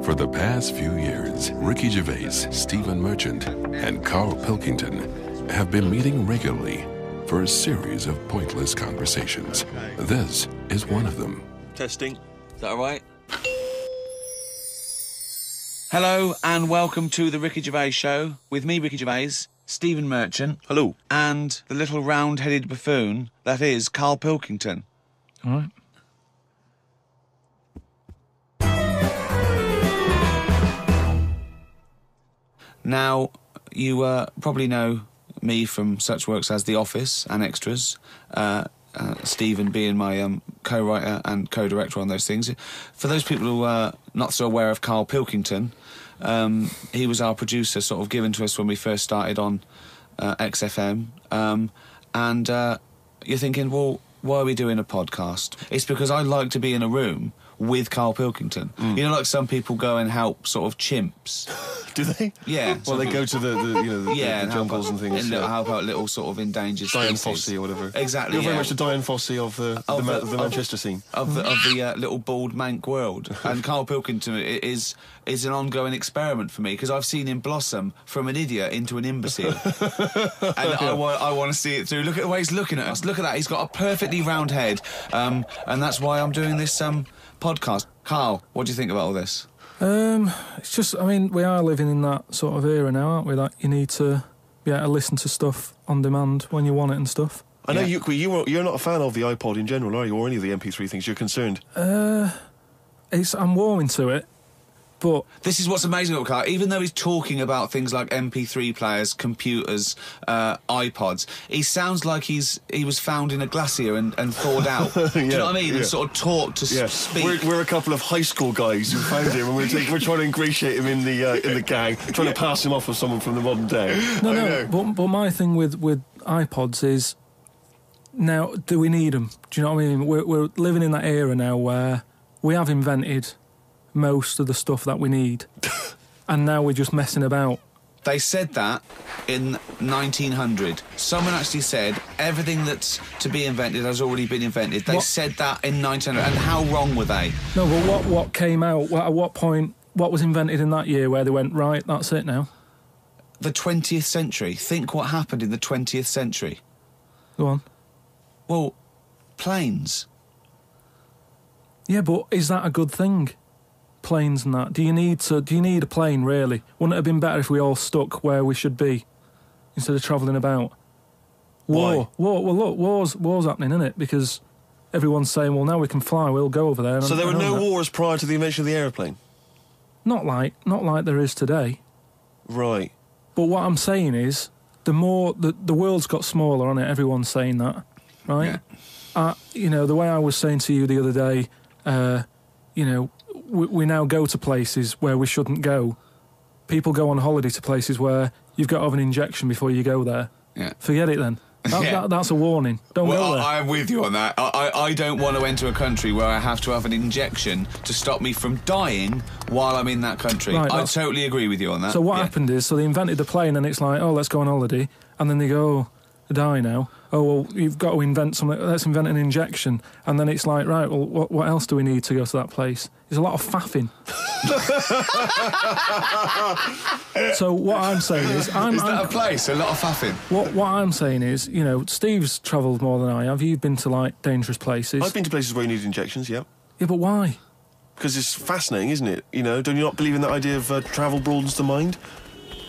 For the past few years, Ricky Gervais, Stephen Merchant, and Carl Pilkington have been meeting regularly for a series of pointless conversations. This is one of them. Testing. Is that all right? Hello and welcome to the Ricky Gervais Show with me, Ricky Gervais, Stephen Merchant. Hello. And the little round-headed buffoon that is Carl Pilkington. All right. Now, you probably know me from such works as The Office and Extras, Stephen being my co-writer and co-director on those things. For those people who are not so aware of Carl Pilkington, he was our producer, sort of given to us when we first started on XFM. And you're thinking, well, why are we doing a podcast? It's because I like to be in a room with Carl Pilkington. You know, like some people go and help sort of chimps. Do they? Yeah. Well, they go to the jungles and things. And help out little sort of endangered Diane species. Fossey or whatever. Exactly. You're very much the Diane Fossey of the Manchester scene. Of the little bald mank world. And Carl Pilkington is an ongoing experiment for me because I've seen him blossom from an idiot into an imbecile. And I want to see it through. Look at the way he's looking at us. Look at that. He's got a perfectly round head. And that's why I'm doing this podcast. Carl, what do you think about all this? It's just, I mean, we are living in that sort of era now, aren't we? That you need to be able to listen to stuff on demand when you want it and stuff. I know you're not a fan of the iPod in general, are you? Or any of the MP3 things? You're concerned? I'm warming to it, but this is what's amazing about Carl. Even though he's talking about things like MP3 players, computers, iPods, he sounds like he was found in a glacier and thawed out. Do you know what I mean? And sort of taught to speak. We're a couple of high school guys who found him, and we're trying to ingratiate him in the gang, trying to pass him off as someone from the modern day. But my thing with iPods is, now, do we need them? Do you know what I mean? We're living in that era now where we have invented most of the stuff that we need, and now we're just messing about. They said that in 1900. Someone actually said everything that's to be invented has already been invented. They said that in 1900, and how wrong were they? No, but what came out, at what point, what was invented in that year where they went, right, that's it now? The 20th century. Think what happened in the 20th century. Go on. Well, planes. Yeah, but is that a good thing? Planes and that. Do you need a plane, really? Wouldn't it have been better if we all stuck where we should be instead of travelling about? War. Well, look, war's happening, isn't it? Because everyone's saying, well, now we can fly, we'll go over there. So there were no wars prior to the invention of the aeroplane? Not like there is today. Right. But what I'm saying is, the world's got smaller, on it. Everyone's saying that, right? Yeah. The way I was saying to you the other day, we now go to places where we shouldn't go. People go on holiday to places where you've got to have an injection before you go there. Yeah. Forget it then. That's a warning. Don't go there. I'm with you on that. I don't want to enter a country where I have to have an injection to stop me from dying while I'm in that country. Right, I totally agree with you on that. So what happened is, they invented the plane and it's like, oh, let's go on holiday. And then they go, oh, I die now. Oh, well, you've got to invent something. Let's invent an injection. And then it's like, right, well, what else do we need to go to that place? There's a lot of faffing. So what I'm saying is... Is that a place? A lot of faffing? What I'm saying is, Steve's travelled more than I have. You've been to, dangerous places. I've been to places where you need injections, yeah. Yeah, but why? Because it's fascinating, isn't it? Don't you not believe in that idea of travel broadens the mind?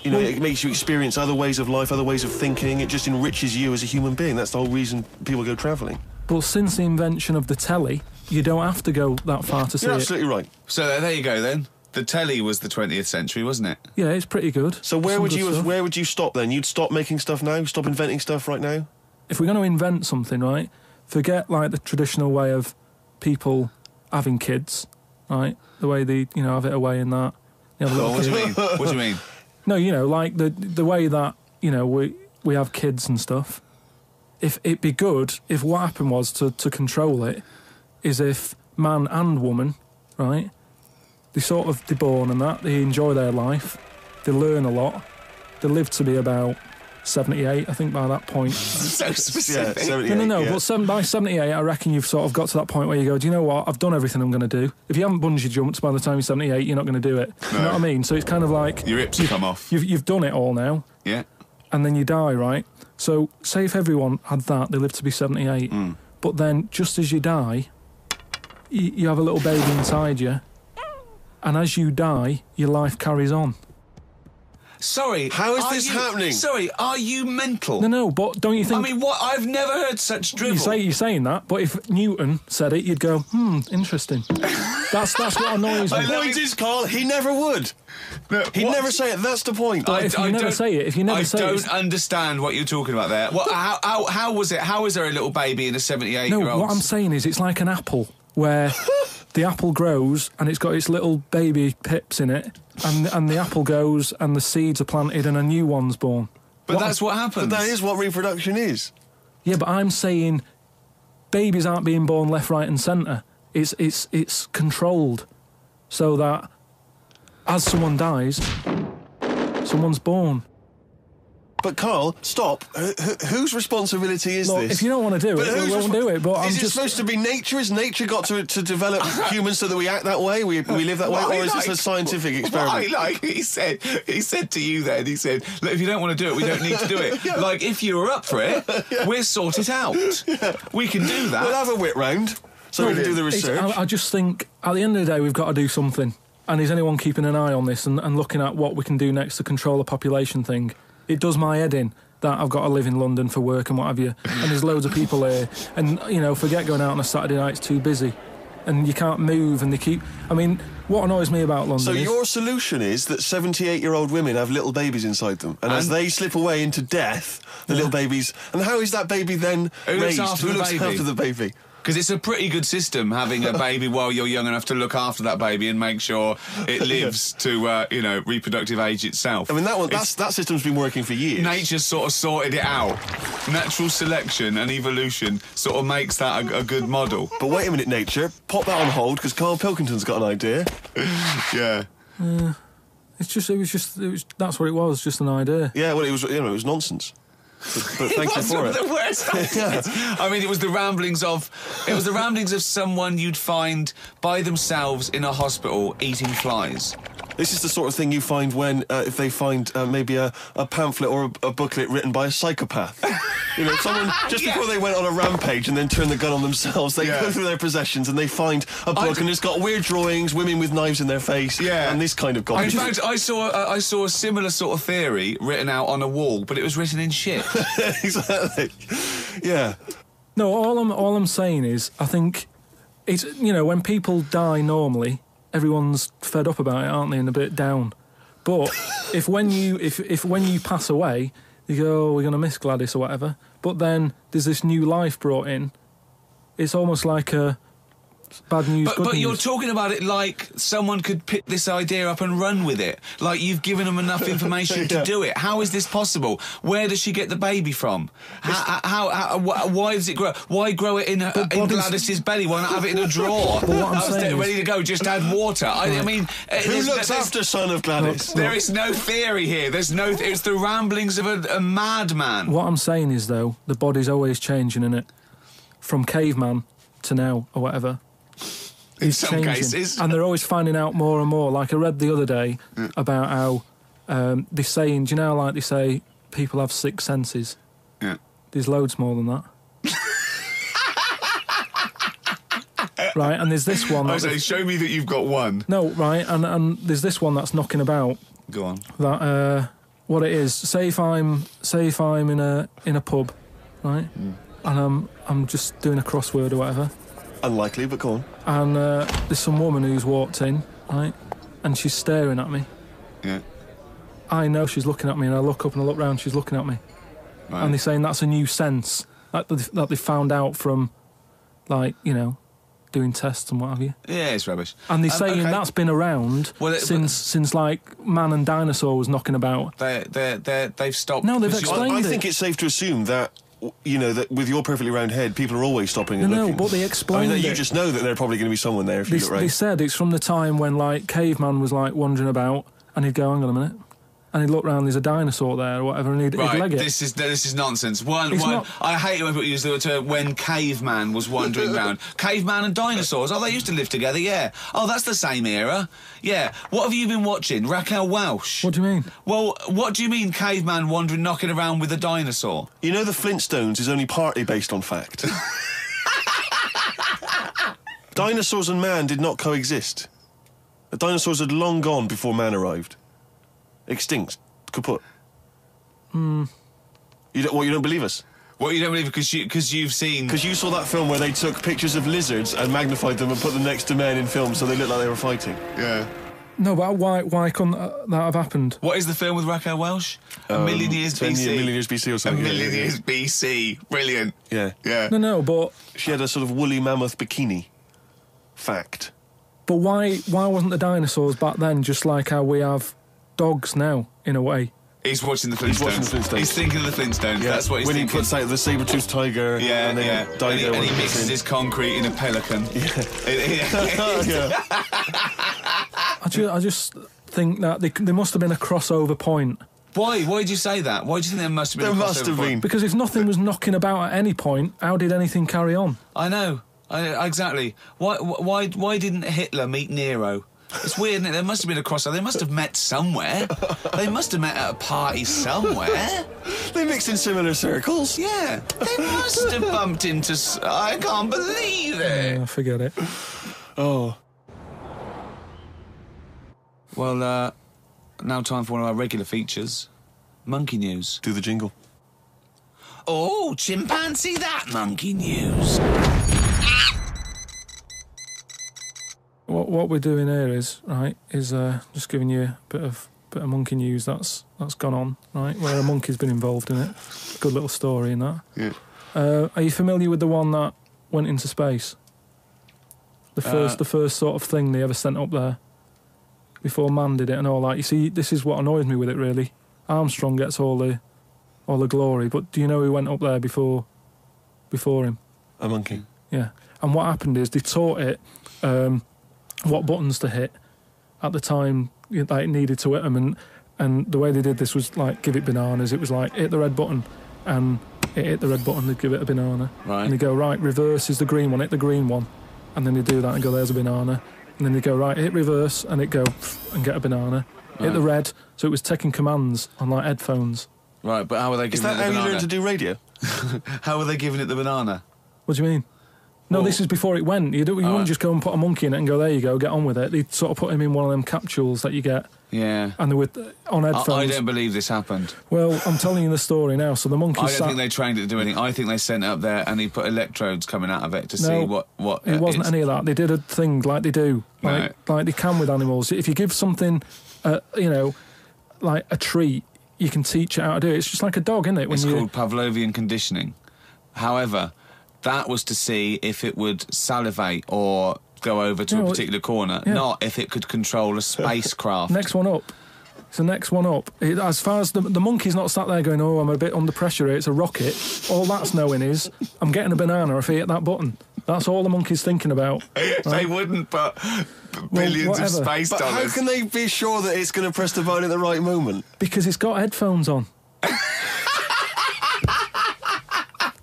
It makes you experience other ways of life, other ways of thinking. It just enriches you as a human being. That's the whole reason people go travelling. But since the invention of the telly, you don't have to go that far to see it. You're absolutely right. So there you go, then. The telly was the 20th century, wasn't it? Yeah, it's pretty good. So where would you stop, then? You'd stop making stuff now? Stop inventing stuff right now? If we're going to invent something, right, forget, the traditional way of people having kids, right? The way they, have it away in that. What do you mean? What do you mean? No, the way that, we have kids and stuff. If it'd be good if what happened was to control it is if man and woman, right, they're born and that, they enjoy their life, they learn a lot, they live to be about 78, I think, by that point. So specific. Yeah, 78, No. yeah. But by 78, I reckon you've sort of got to that point where you go, do you know what? I've done everything I'm going to do. If you haven't bungee jumped by the time you're 78, you're not going to do it. You know what I mean? So it's kind of like... Your hips come off. You've done it all now. Yeah. And then you die, right? So say if everyone had that, they live to be 78. But then just as you die, you have a little baby inside you. And as you die, your life carries on. Sorry. How is this happening? Sorry, are you mental? No, but don't you think... I mean, what? I've never heard such drivel. You're saying that, but if Newton said it, you'd go, interesting. That's what annoys me. The point is, Carl, he never would. He'd never say it. That's the point. If you never say it, I don't understand what you're talking about there. How was it? How is there a little baby in a 78-year-old? No, what I'm saying is it's like an apple where the apple grows and it's got its little baby pips in it, and the apple goes and the seeds are planted and a new one's born. But that's what happens. But that is what reproduction is. Yeah, but I'm saying babies aren't being born left, right and centre. It's controlled so that as someone dies, someone's born. But Carl, stop. Whose responsibility is this? If you don't want to do it, we won't do it. But is it supposed to be nature? Has nature got to develop humans so that we act that way? We live that way? Or is this a scientific experiment? He said to you then, he said, look, if you don't want to do it, we don't need to do it. Yeah. Like, if you were up for it, we'll sort it out. Yeah. We can do that. We'll have a whip round so we can do the research. I just think, at the end of the day, we've got to do something. And is anyone keeping an eye on this and looking at what we can do next to control the population thing? It does my head in that I've got to live in London for work and what have you, and there's loads of people here, and, forget going out on a Saturday night, it's too busy, and you can't move, and they keep... I mean, what annoys me about London So your solution is that 78-year-old women have little babies inside them, and as they slip away into death, the little babies... And how is that baby then raised? Who looks after the baby? Because it's a pretty good system, having a baby while you're young enough to look after that baby and make sure it lives to, reproductive age itself. I mean, that system's been working for years. Nature's sort of sorted it out. Natural selection and evolution sort of makes that a good model. But wait a minute, nature. Pop that on hold, because Carl Pilkington's got an idea. Yeah. That's what it was, just an idea. Yeah, well, it was nonsense. But thank you for it. The worst. Yeah. I mean, it was the ramblings of someone you'd find by themselves in a hospital eating flies. This is the sort of thing you find when, if they find maybe a pamphlet or a booklet written by a psychopath. Someone, just before they went on a rampage and then turned the gun on themselves, they go through their possessions and they find a book and it's got weird drawings, women with knives in their face, and this kind of garbage. In fact, I saw a similar sort of theory written out on a wall, but it was written in shit. Exactly. Yeah. No, all I'm saying is, I think it's, when people die normally, everyone's fed up about it, aren't they, and a bit down. But if when you pass away, you go, oh, we're going to miss Gladys or whatever, but then there's this new life brought in, it's almost like a bad news, good news. But you're talking about it like someone could pick this idea up and run with it. Like you've given them enough information to do it. How is this possible? Where does she get the baby from? Why does it grow? Why grow it in Gladys's belly? Why not have it in a drawer? But what I'm saying ready to go, just add water. I mean... Who looks after son of Gladys? There is no theory here. It's the ramblings of a madman. What I'm saying is, though, the body's always changing, innit? From caveman to now, or whatever. In some cases. And they're always finding out more and more. Like I read the other day about how they're saying, do you know, like they say, people have 6 senses. Yeah. There's loads more than that. Right, and there's this one... I say, show me that you've got one. No, right, and there's this one that's knocking about. Go on. That, what it is, say if I'm in a pub, right, and I'm just doing a crossword or whatever. Unlikely, but go on. And there's some woman who's walked in, right, and she's staring at me. Yeah. I know she's looking at me, and I look up and I look round, she's looking at me. Right. And they're saying that's a new sense that they found out from, like, doing tests and what have you. Yeah, it's rubbish. And they're saying that's been around since like man and dinosaur was knocking about. They've stopped. No, they've explained it. I think it's safe to assume that, that with your perfectly round head, people are always stopping and looking. No, but they explained it. You just know that there's probably going to be someone there if you look right. They said it's from the time when, like, caveman was, like, wandering about, and he'd go, hang on a minute. and he'd look round, there's a dinosaur there or whatever, and he'd leg it. This is nonsense. Not- I hate it when people use the term when caveman was wandering round. Caveman and dinosaurs, they used to live together, yeah. Oh, that's the same era. Yeah. What have you been watching? Raquel Welch? What do you mean? Well, what do you mean caveman wandering, knocking around with a dinosaur? You know the Flintstones is only partly based on fact. Dinosaurs and man did not coexist. The dinosaurs had long gone before man arrived. Extinct. Kaput. You don't believe us? What, you don't believe because you've seen... Because you saw that film where they took pictures of lizards and magnified them and put them next to men in films so they looked like they were fighting. Yeah. No, but why couldn't that have happened? What is the film with Raquel Welch? A Million Years BC. A Million Years BC or something. A Million Years BC. Brilliant. Yeah. Yeah. No, but... She had a sort of woolly mammoth bikini. Fact. But why wasn't the dinosaurs back then just like how we have dogs now, in a way? He's watching the Flintstones. He's thinking of the Flintstones. Yeah. That's what he's thinking. When he puts out the saber-toothed tiger. Yeah, and then and he mixes his concrete in a pelican. Yeah. I just think that there must have been a crossover point. Why? Why did you say that? Why do you think there must have been a crossover point? There must have been. Because if nothing was knocking about at any point, how did anything carry on? I know. Exactly. Why didn't Hitler meet Nero? It's weird, isn't it? There must have been a crossover. They must have met somewhere. They must have met at a party somewhere. They mixed in similar circles. Yeah. They must have bumped into... I can't believe it. Yeah, forget it. Oh. Well, now time for one of our regular features. Monkey News. Do the jingle. Oh, chimpanzee that monkey news. What we're doing here is just giving you a bit of monkey news that's gone on, right? Where a monkey's been involved in it. Good little story in that. Yeah. Are you familiar with the one that went into space? The first sort of thing they ever sent up there before man did it and all that. You see, this is what annoys me with it really. Armstrong gets all the glory, but do you know who went up there before him? A monkey. Yeah. And what happened is they taught it what buttons to hit at the time it needed to hit them, and the way they did this was like give it bananas. It was like hit the red button, and it hit the red button, they'd give it a banana. Right. And they go, right, reverse is the green one, hit the green one, and then they do that and go, there's a banana. And then they go, right, hit reverse, and it go and get a banana. Right. Hit the red, so it was taking commands on like headphones. Right, but how were they giving it the banana? Is that how you learned to do radio? How were they giving it the banana? What do you mean? No, this is before it went. You wouldn't just go and put a monkey in it and go, there you go, get on with it. They'd sort of put him in one of them capsules that you get. Yeah. And they were on headphones. I don't believe this happened. Well, I'm telling you the story now. So the monkey I don't think they trained it to do anything. I think they sent it up there and he put electrodes coming out of it to see what it wasn't any of that. They did a thing like they do. Like they can with animals. If you give something, like a treat, you can teach it how to do it. It's just like a dog, isn't it? It's called Pavlovian conditioning. However, that was to see if it would salivate or go over to a particular corner, not if it could control a spacecraft. Next one up. It's the next one up. As far as the monkey's not sat there going, oh, I'm a bit under pressure here, it's a rocket. All that's knowing is, I'm getting a banana if I hit that button. That's all the monkey's thinking about. Right? They wouldn't put billions of space dollars. But how can they be sure that it's going to press the button at the right moment? Because it's got headphones on.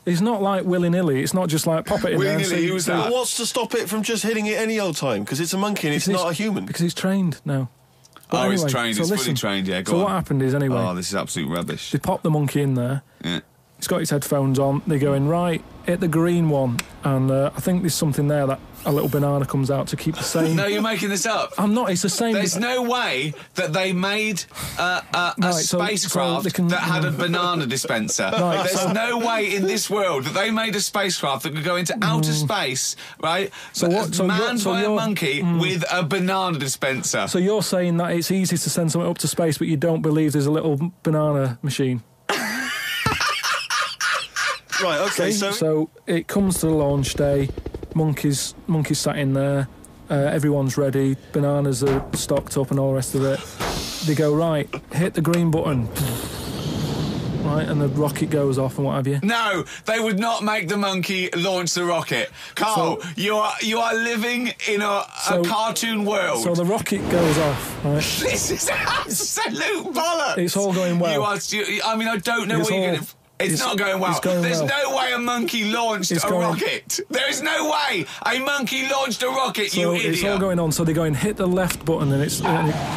It's not like willy-nilly. It's not just like pop it in there. Willy-nilly, But what's to stop it from just hitting it any old time? Because it's a monkey and it's not a human. Because he's trained now. But anyway, he's trained. He's fully trained, yeah, go on. So what happened is, anyway... Oh, this is absolute rubbish. They pop the monkey in there. Yeah. He's got his headphones on. They're going, right, hit the green one. And I think there's something there that a little banana comes out to keep the same... No, you're making this up. I'm not, it's the same... There's no way that they made a spacecraft that had a banana dispenser. Right, There's no way in this world that they made a spacecraft that could go into outer space, right? Manned by a monkey with a banana dispenser. So you're saying that it's easy to send something up to space, but you don't believe there's a little banana machine? Right, okay, so it comes to the launch day, monkeys sat in there, everyone's ready, bananas are stocked up and all the rest of it. They go, right, hit the green button. right, and the rocket goes off and what have you. No, they would not make the monkey launch the rocket. Carl, you are living in a cartoon world. So the rocket goes off, right? This is absolute bollocks. It's all going well. I don't know what you're going to... It's not going well. There's no way a monkey launched a rocket. There is no way a monkey launched a rocket, you idiot. It's all going on, so they're going, hit the left button, and it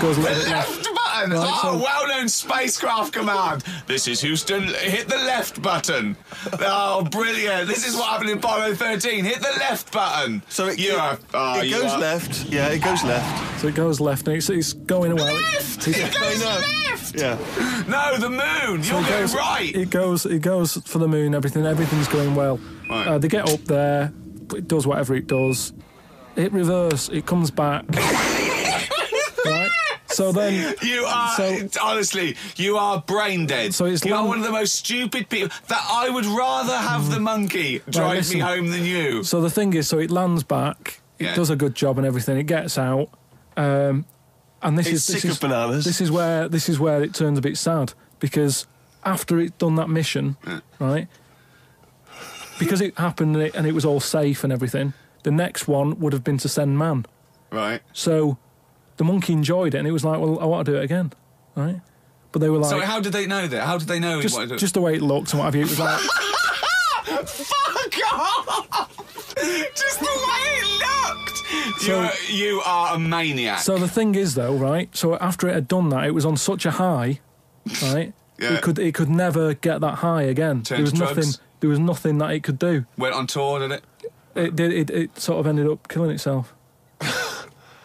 goes a little bit left button? Right, well-known spacecraft command. This is Houston, hit the left button. Oh, brilliant. This is what happened in Apollo 13. Hit the left button. So it goes left. Yeah, it goes left. So it goes left, and it's going well. Left! It goes left! Yeah. No, the moon. You're going right. It goes for the moon, everything's going well. Right. They get up there, it does whatever it does. It reverse, it comes back. Right? So then... honestly, you are brain dead. So you are one of the most stupid people. That I would rather have the monkey drive me home than you. So the thing is, so it lands back, it does a good job and everything, it gets out, and It's sick of bananas. This is where it turns a bit sad, because after it's done that mission, right, because it happened and it was all safe and everything, the next one would have been to send man. Right. So the monkey enjoyed it, and it was like, well, I want to do it again, right? But they were like... So how did they know that? How did they know he wanted to do it? Just the way it looked and what have you. It was like... Fuck off! Just the way it looked! You are a maniac. So the thing is, though, right, so after it had done that, it was on such a high, right, Yeah. it could never get that high again. There was nothing that it could do. Went on tour, did it? It sort of ended up killing itself.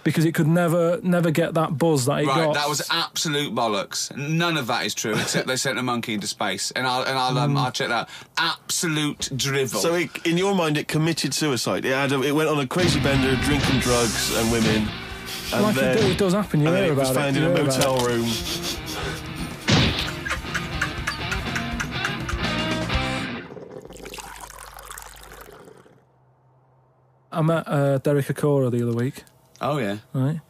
Because it could never get that buzz that it got. Right, that was absolute bollocks. None of that is true, except they sent a monkey into space. And I'll check that. Absolute drivel. So in your mind, it committed suicide. It went on a crazy bender, drinking drugs and women. And like then, it does happen, you hear about it. It was found in a motel room. I met Derek Akora the other week. Oh, yeah. Right.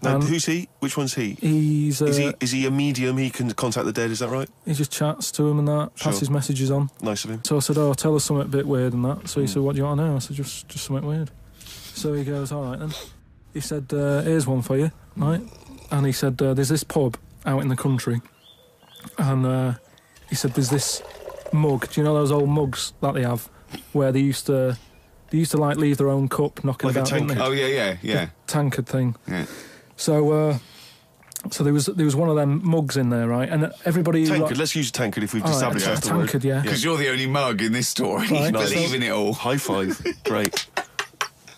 Now, who's he? Which one's he? Is he a medium? He can contact the dead, is that right? He just chats to him and that, passes messages on. Nice of him. So I said, tell us something a bit weird and that. So he said, what do you want to know? I said, just something weird. So he goes, all right then. He said, here's one for you, right? And he said, there's this pub out in the country. And he said, there's this mug. Do you know those old mugs that they have where they used to like leave their own cup knocking like about, didn't they? Oh, yeah. The tankard thing. Yeah. So there was one of them mugs in there, right? And everybody... Tankard, let's use tankard if we've established that's the tankard, word. yeah. Because you're the only mug in this story. Right. You believe in it all. High five. Great.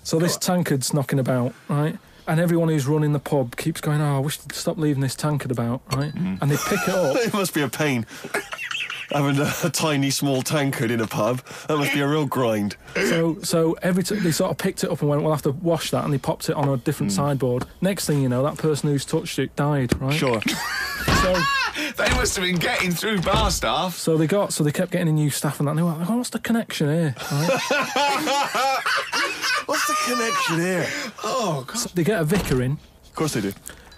So this tankard's knocking about, right? And everyone who's running the pub keeps going, I wish they'd stop leaving this tankard about, right? And they pick it up. It must be a pain. Having a tiny, small tankard in a pub, that must be a real grind. So every time they sort of picked it up and went, we'll have to wash that, and they popped it on a different sideboard. Next thing you know, that person who's touched it died, right? Sure. So they must have been getting through bar staff. So they kept getting in new staff and that. And they were like, what's the connection here? Right? What's the connection here? Oh, God. So they get a vicar in. Of course they do.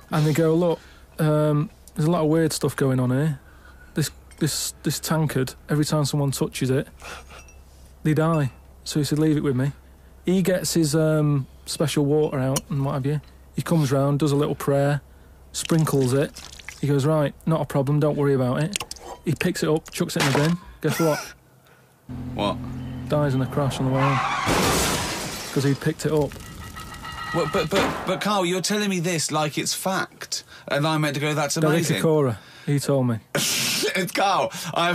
And they go, look, there's a lot of weird stuff going on here. This tankard, every time someone touches it, they die. So he said, leave it with me. He gets his special water out and what have you. He comes round, does a little prayer, sprinkles it. He goes, right, not a problem, don't worry about it. He picks it up, chucks it in the bin. Guess what? What? Dies in a crash on the way home. Because he picked it up. Well, but Carl, you're telling me this like it's fact, and I'm meant to go, that's amazing. Derek Akora, he told me. Carl, I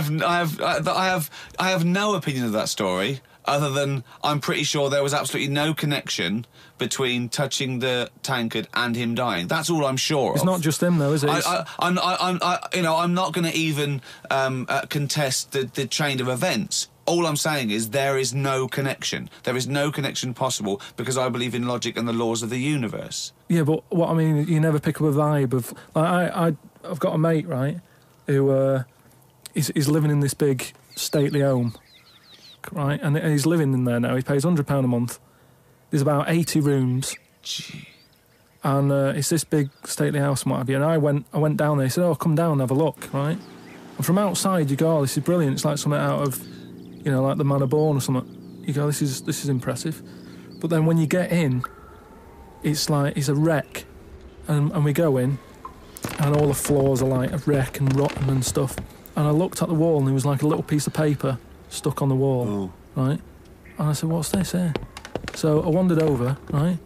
have no opinion of that story other than I'm pretty sure there was absolutely no connection between touching the tankard and him dying. That's all I'm sure of. It's not just him though, is it? I'm not going to even contest the chain of events. All I'm saying is there is no connection. There is no connection possible because I believe in logic and the laws of the universe. Yeah, but what I mean, you never pick up a vibe of... Like, I've got a mate, right, who he's living in this big stately home, right, and he's living in there now. He pays £100 a month. There's about 80 rooms. Gee. And it's this big stately house and what have you. And I went down there. He said, come down and have a look, right? And from outside, you go, oh, this is brilliant. It's like something out of, you know, like the Man of Born or something. You go, this is impressive. But then when you get in, it's like it's a wreck, and we go in, and all the floors are like a wreck and rotten and stuff. And I looked at the wall, and there was like a little piece of paper stuck on the wall, right? And I said, what's this here? So I wandered over, right?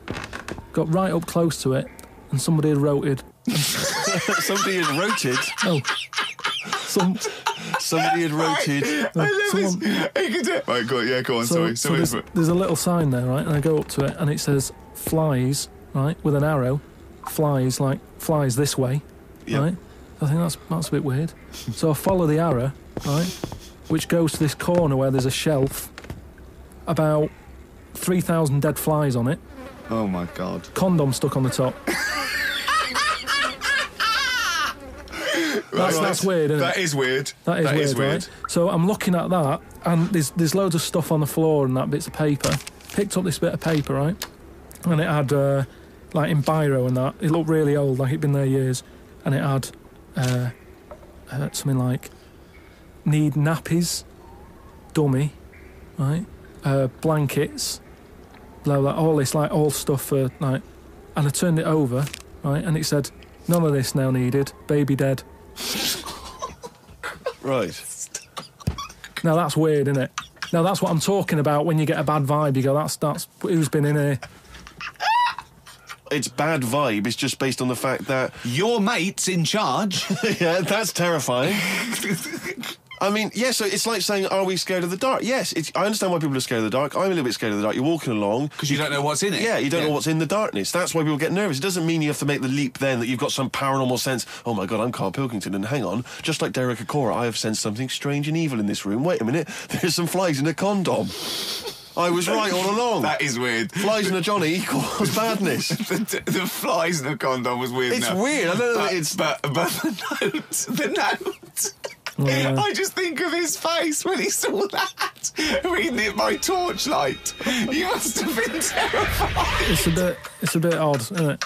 Got right up close to it, and somebody had wrote it. Somebody had wrote it? Oh. Somebody had wrote it. I love this. Right, go on, sorry. So there's a little sign there, right? And I go up to it, and it says, flies, right? With an arrow. Flies this way, right? I think that's a bit weird. So I follow the arrow, right? Which goes to this corner where there's a shelf, about 3,000 dead flies on it. Oh my God. Condom stuck on the top. That's weird, isn't it? That is weird. That is weird. Right? So I'm looking at that, and there's loads of stuff on the floor and that bits of paper. Picked up this bit of paper, right? And it had, like in biro and that, it looked really old, like it'd been there years. And it had something like, need nappies, dummy, right? Blankets, blah, blah, all this, like, all stuff for, like... And I turned it over, right? And it said, none of this now needed, baby dead. Right. Now that's weird, isn't it? Now that's what I'm talking about when you get a bad vibe. You go, that's who's been in here. It's bad vibe. It's just based on the fact that... Your mate's in charge. Yeah, that's terrifying. I mean, yeah, so it's like saying, are we scared of the dark? Yes, I understand why people are scared of the dark. I'm a little bit scared of the dark. You're walking along... Because you don't know what's in it. Yeah, you don't know what's in the darkness. That's why people get nervous. It doesn't mean you have to make the leap then that you've got some paranormal sense. Oh, my God, I'm Carl Pilkington, and hang on. Just like Derek Acora, I have sensed something strange and evil in this room. Wait a minute, there's some flies in a condom. I was right all along. That is weird. Flies in a Johnny equals badness. the flies in a condom was weird. It's weird. I don't know. But the note. Yeah. I just think of his face when he saw that, reading it by torchlight. You must have been terrified. It's a bit odd, isn't it?